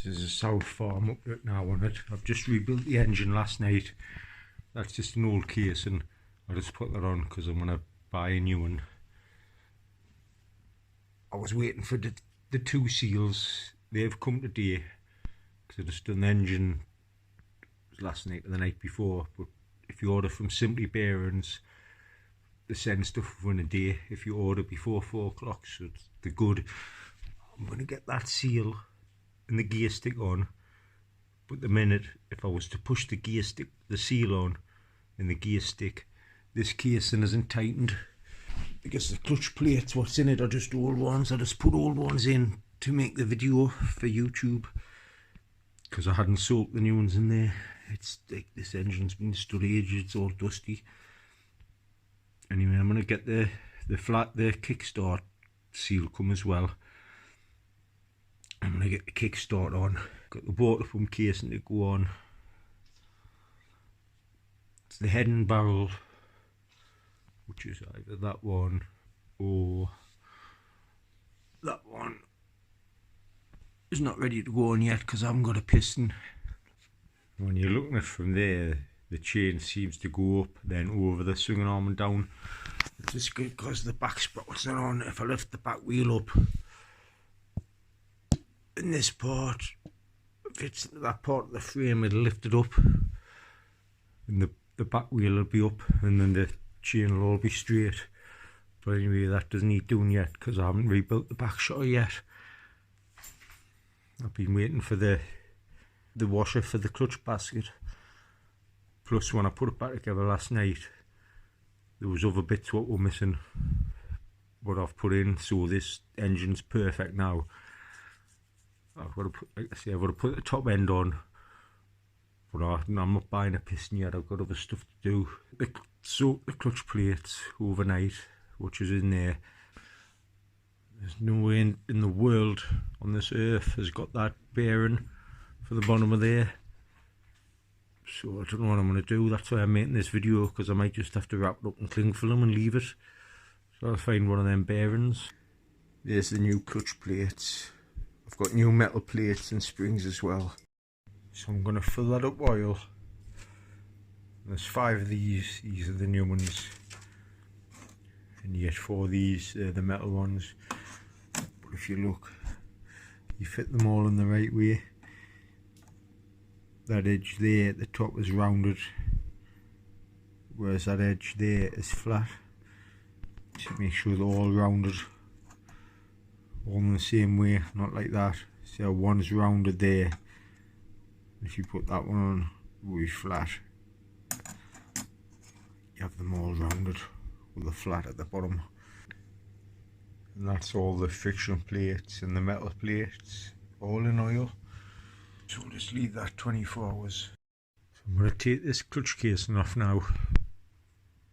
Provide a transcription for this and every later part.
There's a South Farm up there now on it. I've just rebuilt the engine last night. That's just an old case, and I just put that on because I'm going to buy a new one. I was waiting for the two seals. They've come today because I just done the engine last night and the night before. But if you order from Simply Bearings, they send stuff within a day if you order before 4 o'clock, so they're good. I'm going to get that seal and the gear stick on, but the minute if I was to push the gear stick, the seal on and the gear stick, this casing isn't tightened because the clutch plates, what's in it, are just old ones. I just put old ones in to make the video for YouTube because I hadn't soaked the new ones in there. It's like this engine's been stood ages, it's all dusty. Anyway, I'm gonna get the kickstart seal come as well. I'm gonna get the kickstart on. Got the water pump casing to go on. It's the head and barrel, which is either that one or that one. Is not ready to go on yet because I haven't got a piston. When you're looking at it from there, the chain seems to go up, then over the swinging arm and down. It's just because the back sprocket's not on. If I lift the back wheel up, in this part, fits into that part of the frame, it'll lift it up, and the back wheel will be up, and then the chain will all be straight. But anyway, that doesn't need doing yet because I haven't rebuilt the back shutter yet. I've been waiting for the washer for the clutch basket. Plus, when I put it back together last night, there was other bits what were missing, but I've put in, so this engine's perfect now. I've got to put, like I say, I've got to put the top end on, but I'm not buying a piston yet. I've got other stuff to do. Soak the clutch plates overnight, which is in there. There's no way in the world on this earth has got that bearing for the bottom of there. So I don't know what I'm going to do. That's why I'm making this video, because I might just have to wrap it up in cling film and leave it. So I'll find one of them bearings. There's the new clutch plates. I've got new metal plates and springs as well. So I'm going to fill that up oil. There's 5 of these. These are the new ones. And yet 4 of these, the metal ones. But if you look, you fit them all in the right way. That edge there at the top is rounded, whereas that edge there is flat. To make sure they're all rounded, all in the same way, not like that. See how one's rounded there. If you put that one on, it will be flat. You have them all rounded with the flat at the bottom. And that's all the friction plates and the metal plates, all in oil. So we'll just leave that 24 hours. So I'm going to take this clutch casing off now.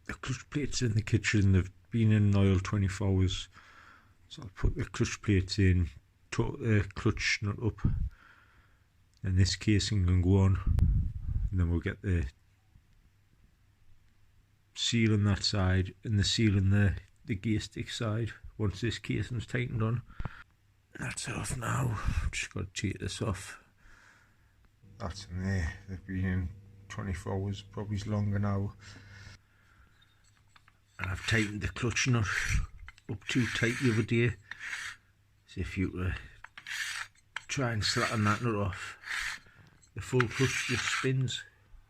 The clutch plates in the kitchen, they've been in oil 24 hours. So I'll put the clutch plates in, torque the clutch nut up, and this casing can go on. And then we'll get the seal on that side and the seal on the gear stick side once this casing's tightened on. That's off now. I've just got to take this off. That's in there. They've been in 24 hours, probably longer now. And I've tightened the clutch nut up too tight the other day. So if you were to try and slacken that nut off, the full clutch just spins.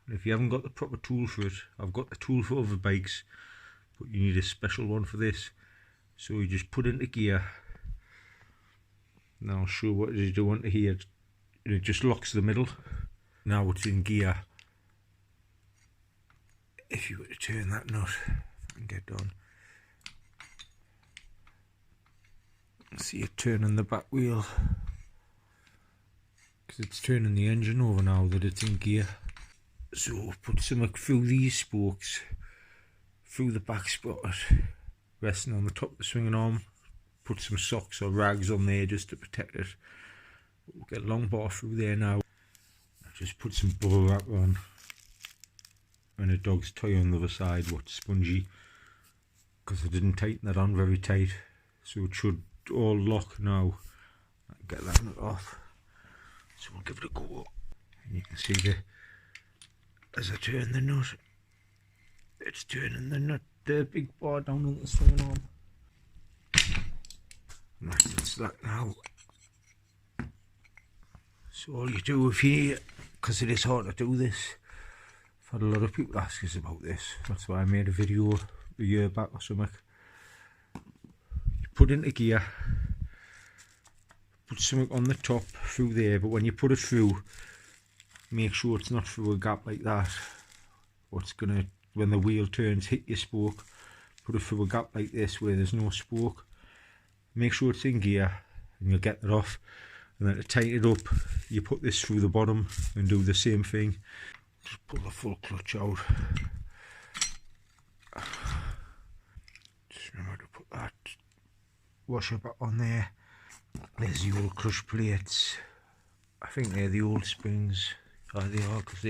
And if you haven't got the proper tool for it, I've got the tool for other bikes, but you need a special one for this. So you just put into gear. Now I'll show what it is you want to hear. And it just locks the middle. Now it's in gear. If you were to turn that nut and get done, see it turning the back wheel, because it's turning the engine over now that it's in gear. So put something through these spokes, through the back sprocket, resting on the top of the swinging arm. Put some socks or rags on there just to protect it. We'll get a long bar through there now. I'll just put some bubble wrap on and a dog's toy on the other side, what's spongy, because I didn't tighten that on very tight, so it should all lock now. Get that nut off. So we'll give it a go. And you can see the, as I turn the nut, it's turning the nut, the big bar down on the swinging arm. And that's it slack now. So all you do if you, because it is hard to do this, I've had a lot of people ask us about this, that's why I made a video a year back or something. You put into gear, put something on the top through there, but when you put it through, make sure it's not through a gap like that. What's gonna, when the wheel turns, hit your spoke, put it through a gap like this where there's no spoke. Make sure it's in gear and you'll get it off. And then to tighten it up, you put this through the bottom and do the same thing. Just pull the full clutch out. Just remember to put that washer back on there. There's the old clutch plates. I think they're the old springs. Oh, they are, because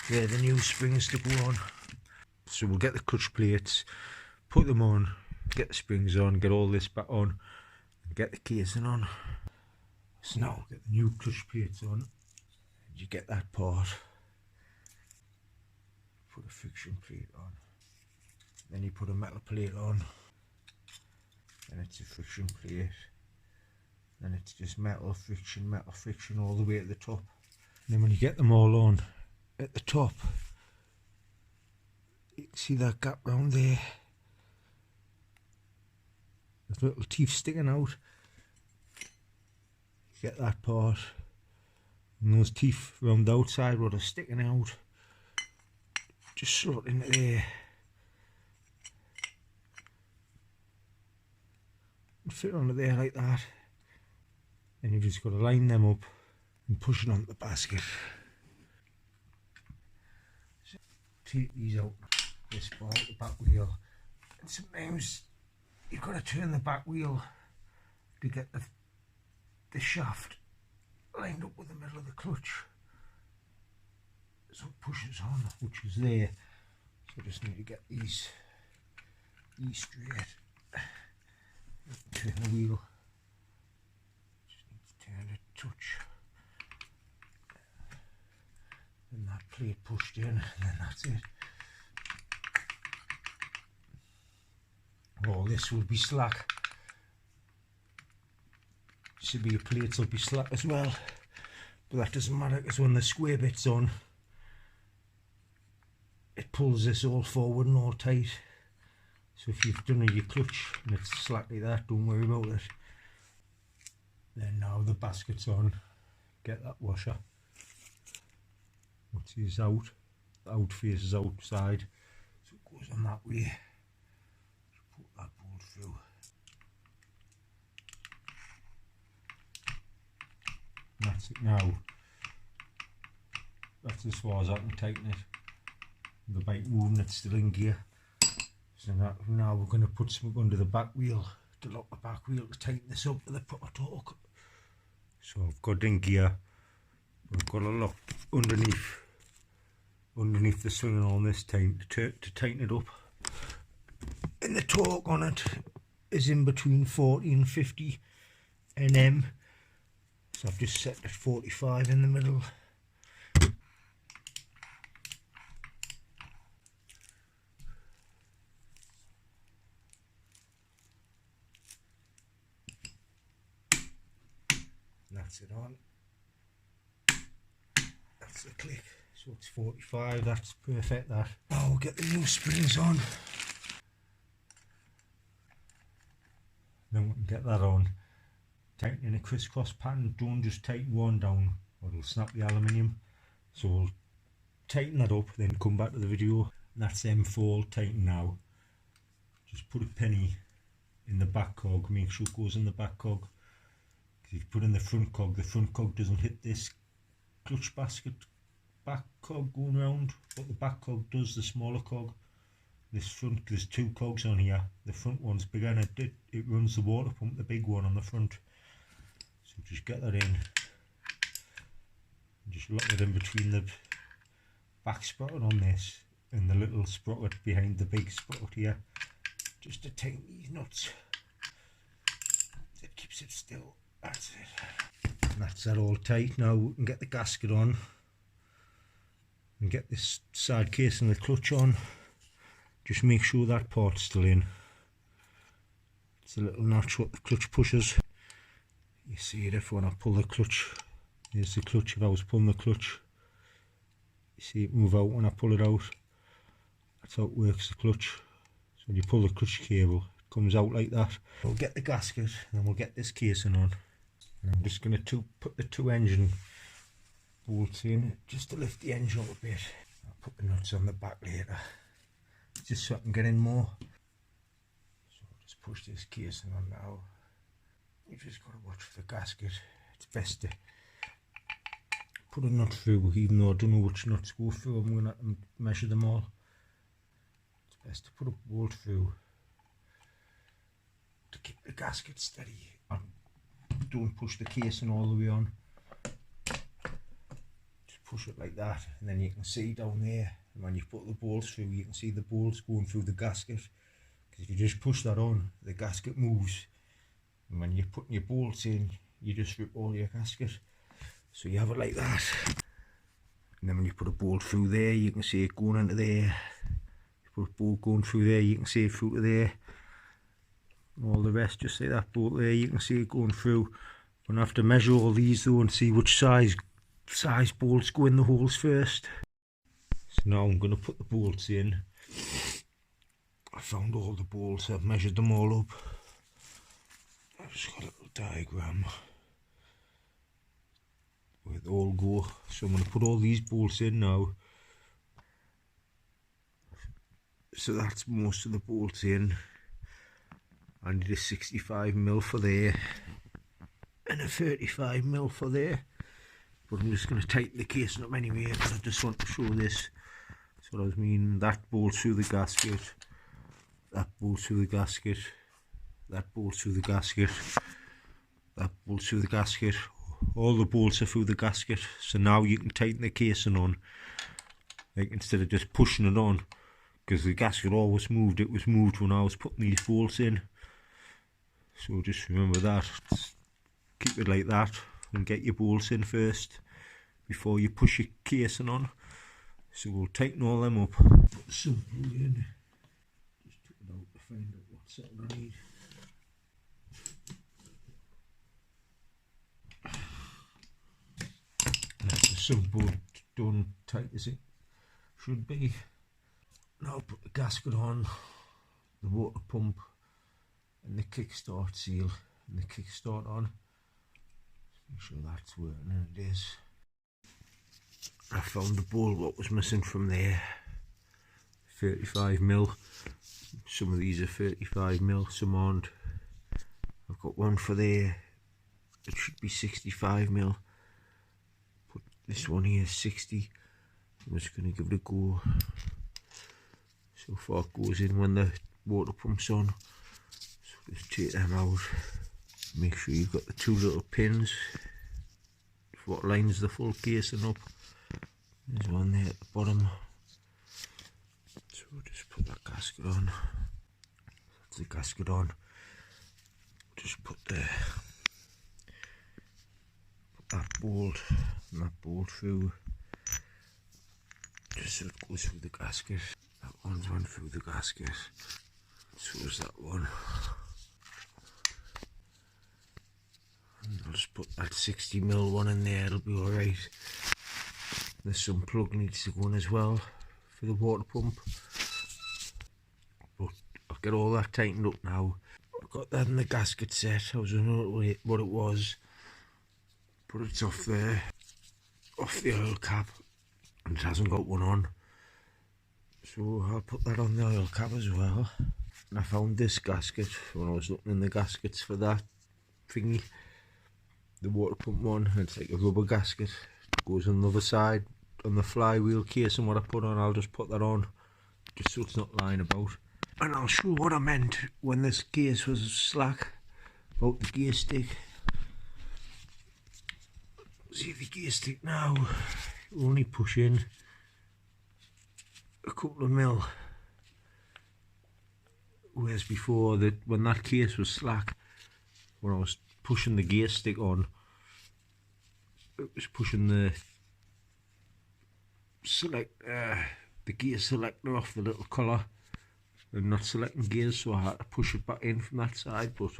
they're the new springs to go on. So we'll get the clutch plates, put them on, get the springs on, get all this back on, and get the casing on. So now we'll get the new clutch plates on, and you get that part. Put a friction plate on, then you put a metal plate on, and it's a friction plate, then it's just metal friction all the way at the top. And then when you get them all on at the top, you can see that gap round there, there's little teeth sticking out. Get that part, and those teeth round the outside what are sticking out, just slot into there and fit onto there like that. And you've just got to line them up and push it onto the basket. So take these out, this part, the back wheel, and sometimes you've got to turn the back wheel to get the shaft lined up with the middle of the clutch, so it pushes on, which is there. So I just need to get these straight. Turn the wheel, just need to turn it a touch, and that plate pushed in, and then that's it. All this will be slack. Should be your plates will be slack as well, but that doesn't matter because when the square bit's on, it pulls this all forward and all tight. So if you've done your clutch and it's slack like that, don't worry about it. Then now the basket's on, get that washer. Once it's out, the out faces outside, so it goes on that way. Just put that bolt through. That's it now. That's as far as I can tighten it. The bike moving, it's still in gear. So now we're going to put something under the back wheel to lock the back wheel to tighten this up with the proper torque. So I've got in gear. I've got a lock underneath the swinging arm this time to tighten it up. And the torque on it is in between 40 and 50 Nm. So I've just set at 45 in the middle. That's it on. That's the click. So it's 45, that's perfect that. Now we'll get the new springs on. Then we can get that on. Tighten in a crisscross pattern, don't just tighten one down or it'll snap the aluminium. So we'll tighten that up, then come back to the video. And that's M4 tighten now. Just put a penny in the back cog, make sure it goes in the back cog. Because if you put in the front cog doesn't hit this clutch basket back cog going round, but the back cog does, the smaller cog. This front, there's two cogs on here, the front one's bigger and it runs the water pump, the big one on the front. So just get that in, and just lock it in between the back sprocket on this and the little sprocket behind the big sprocket here, just to tighten these nuts. It keeps it still, that's it. That's that all tight. Now we can get the gasket on and get this side case and the clutch on. Just make sure that part's still in. It's a little notch what the clutch pushes. You see it if when I pull the clutch. There's the clutch if I was pulling the clutch. You see it move out when I pull it out. That's how it works, the clutch. So when you pull the clutch cable, it comes out like that. We'll get the gasket and we'll get this casing on. And I'm just going to put the two engine bolts in just to lift the engine up a bit. I'll put the nuts on the back later, just so I can get in more. So I'll just push this casing on now. You've just got to watch for the gasket. It's best to put a nut through, even though I don't know which nuts go through. I'm going to have to measure them all. It's best to put a bolt through to keep the gasket steady. Don't push the casing all the way on. Just push it like that, and then you can see down there, and when you put the bolts through, you can see the bolts going through the gasket. Because if you just push that on, the gasket moves, and when you're putting your bolts in, you just rip all your gasket. So you have it like that, and then when you put a bolt through there, you can see it going into there. You put a bolt going through there, you can see it through to there. All the rest, just like that bolt there, you can see it going through. I'm going to have to measure all these though and see which size bolts go in the holes first. So now I'm going to put the bolts in. I found all the bolts, I've measured them all up. I've just got a little diagram where they all go. So I'm going to put all these bolts in now. So that's most of the bolts in. I need a 65mm for there and a 35mm for there, but I'm just going to tighten the casing up anyway because I just want to show this. So I mean, that bolts through the gasket, that bolts through the gasket, that bolts through the gasket, that bolts through the gasket. All the bolts are through the gasket. So now you can tighten the casing on, like instead of just pushing it on, because the gasket always moved. It was moved when I was putting these bolts in. So just remember that, keep it like that and get your bolts in first before you push your casing on. So we'll tighten all them up. Put the sub in, just took it out to find out what setting I need. That's the sub bolt done tight as it should be. Now put the gasket on, the water pump, and the kickstart seal and the kickstart on. Make sure that's working, and it is. I found the bolt what was missing from there. 35mm. Some of these are 35mm, some aren't. I've got one for there. It should be 65mm. But this one here is 60. I'm just going to give it a go. So far it goes in when the water pump's on. Just take them out. Make sure you've got the two little pins. What lines the full casing up. There's one there at the bottom. So we'll just put that gasket on. That's the gasket on. Just put that bolt and that bolt through. Just so it goes through the gasket. That one's run through the gasket. So is that one. And I'll just put that 60mm one in there, it'll be alright. There's some plug needs to go in as well for the water pump. But I'll get all that tightened up now. I've got that in the gasket set. I was wondering what it was. But it's off there, off the oil cap, and it hasn't got one on. So I'll put that on the oil cap as well. And I found this gasket when I was looking in the gaskets for that thingy, the water pump one. It's like a rubber gasket. It goes on the other side on the flywheel case, and what I put on, I'll just put that on just so it's not lying about. And I'll show what I meant when this case was slack about the gear stick. See the gear stick now, only push in a couple of mil. Whereas before, when that case was slack, when I was pushing the gear stick on, it was pushing the the gear selector off the little collar and not selecting gears, so I had to push it back in from that side, but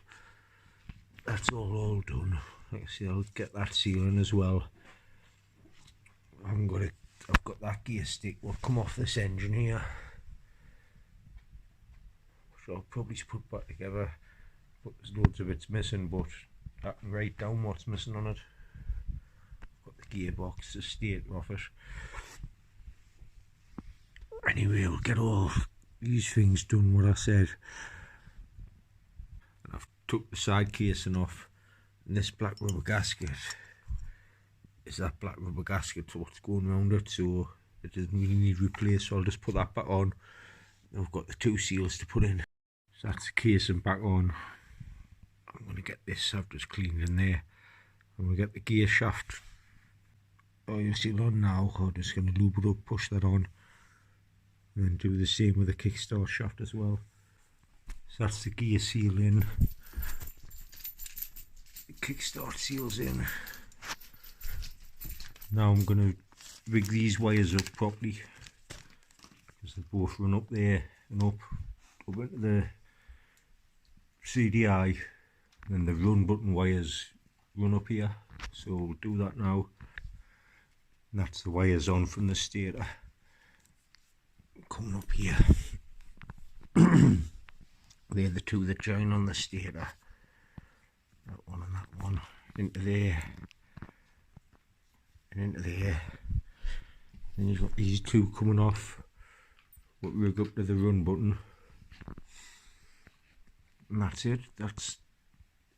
that's all done. Like I say, I'll get that sealing as well. I've got that gear stick will come off this engine here, so I'll probably put back together, but there's loads of bits missing, but I can write down what's missing on it. I've got the gearbox, the stator off it. Anyway, we'll get all these things done what I said. And I've took the side casing off, and this black rubber gasket is that black rubber gasket, so what's going around it, so it doesn't really need replaced, so I'll just put that back on. Now I've got the two seals to put in, so that's the casing back on. I'm going to get this, I've just cleaned in there. I'm going to get the gear shaft oil seal on now. I'm just going to lube it up, push that on, and then do the same with the kickstart shaft as well. So that's the gear seal in, the kickstart seals in. Now I'm going to rig these wires up properly, because they both run up there and up into the CDI, and the run button wires run up here, so we'll do that now. And that's the wires on from the stator coming up here. They're the two that join on the stator, that one and that one, into there and into there. Then you've got these two coming off, what rig up to the run button, and that's it. That's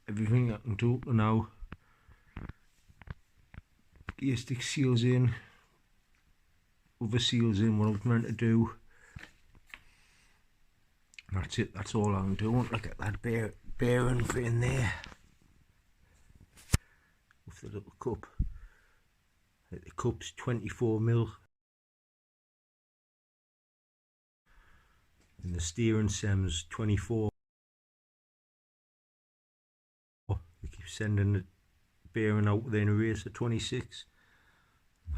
everything I can do for now. Gear stick seals in, other seals in, what I was meant to do. And that's it, that's all I'm doing. Look at that bearing fit in there with the little cup. The cup's 24mm, and the steering stem's 24. They keep sending the bearing out there in a race at 26.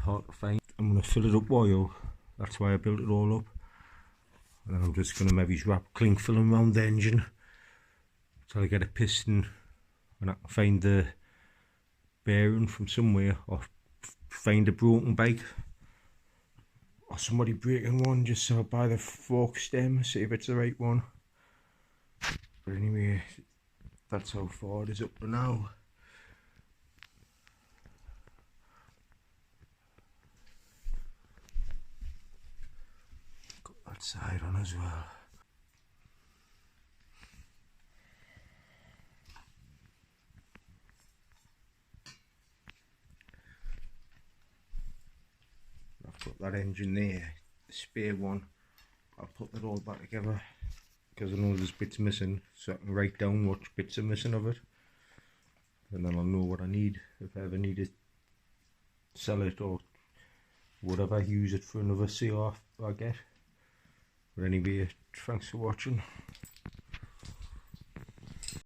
Hard to find. I'm going to fill it up oil, that's why I built it all up. And then I'm just going to maybe wrap cling film around the engine till I get a piston and I can find the bearing from somewhere, or find a broken bike or somebody breaking one, just so I buy the fork stem, see if it's the right one. But anyway, that's how far it is up to now. Got that side on as well. I've got that engine there, the spare one. I'll put that all back together, because I know there's bits missing, so I can write down what bits are missing of it, and then I'll know what I need if I ever need to sell it or whatever, use it for another CR I get. But anyway, thanks for watching.